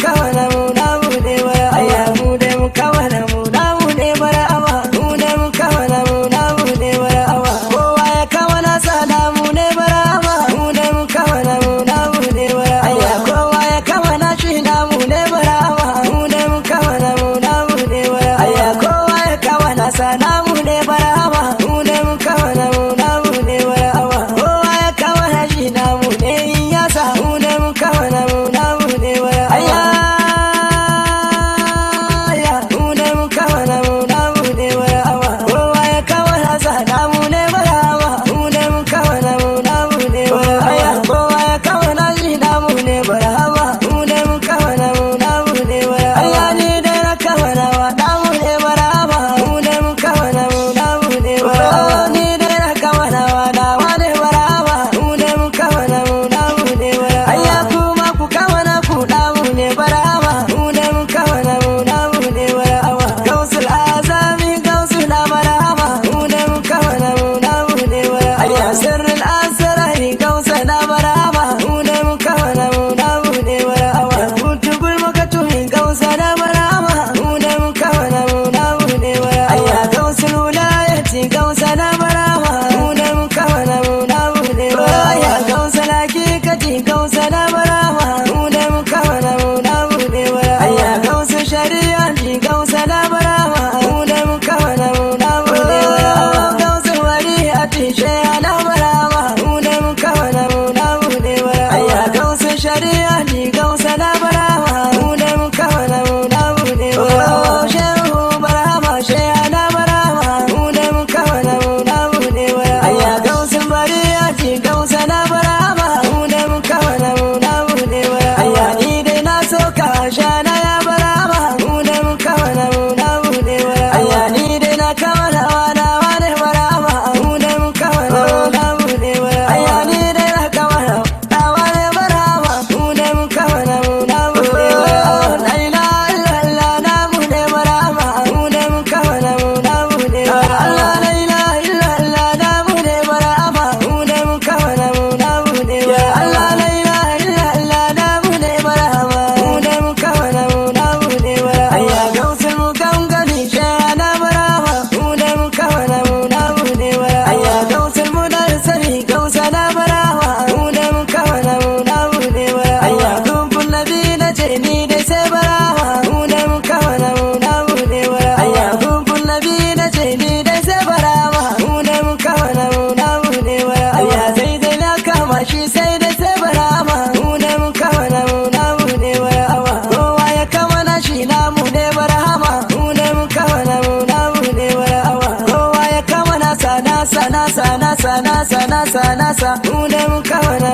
kawana mu namu ne bara aya mu da mu kawana mu namu ne bara awa mu da mu kawana mu namu ne bara awa kowa ya kawana sa namu ne bara awa mu da mu kawana mu namu ne bara aya kowa ya kawana shi namu ne bara awa mu da mu kawana mu namu ne bara aya kowa ya kawana sa namu ne bara awa mu da mu kawana mu namu ne bara awa kowa ya kawana shi namu ne ya sa mu da mu kawana mu namu ne bara aya mu da mu kawana mu namu ne bara awa kowa ya kawana sa namu ne bara awa mu da mu kawana mu namu ne bara aya kowa ya kawana shi namu ne bara awa mu da mu kawana mu namu ne bara aya ni da na kawana wa namu ne bara awa mu da mu kawana mu namu ne bara awa ni da na kawana wa nawa ne bara awa mu da mu kawana mu namu ne bara aya kuma ku kawana ku namu ne bara awa mu da mu kawana mu namu ne bara awa gausul azami gausul na bara awa mu da mu kawana mu namu ne bara aya sirrul asrari gausul na bara awa mu da mu kawana mu namu ne bara awa kutubul makatumi gausul na bara awa mu da mu kawana mu namu ne bara aya gausul wilayati gausul na bara awa mu da mu kawana mu namu ne bara aya gausul hakikati gausul na bara awa mu da mu kawana mu namu ne bara aya gausul shari'ati gausul na bara awa mu da mu kawana mu namu ne bara gausul wali'ati shay'a na bara awa mu da mu kawana mu namu ne bara aya gausul shari'ati gausul na bara awa mu da mu kawana mu namu ne bara shehu bara awa shay'a na bara awa mu da mu kawana mu namu ne bara aya gausul bari'ati gausul na bara awa mu da mu kawana mu namu ne bara aya ni dai na soka shana ya bara awa mu da mu kawana mu namu ne bara aya ni dai na kawana wa na wa ne bara awa mu da mu kawana mu namu ne bara aya ni dai na kawana na wa ne bara awa mu da mu kawana mu namu ne bara la ilaha illallah namu ne bara awa mu da mu kawana mu namu ne bara Allah la ilaha illallah namu ne bara awa mu da mu kawana mu namu ne bara Allah la ilaha illallah namu ne bara awa mu da mu kawana mu namu ne bara aya gausul mu gangani shaya na bara awa mu da mu kawana mu namu ne bara aya gausul mu dar sani gausa na bara awa mu da mu kawana mu namu ne bara aya kumbun nabi na ce ni dai sai bara awa mu da mu kawana mu namu ne bara aya kumbun nabi na ce ni dai sai bara awa mu da mu kawana mu namu ne bara aya sai dai na kama shi sai dai sai bara awa mu da mu kawana mu namu ne bara awa kowa ya kawana shi namu ne bara awa mu da mu kawana mu namu ne bara awa kowa ya kawana sana sana sana sana sana sana sa mu da mu kawana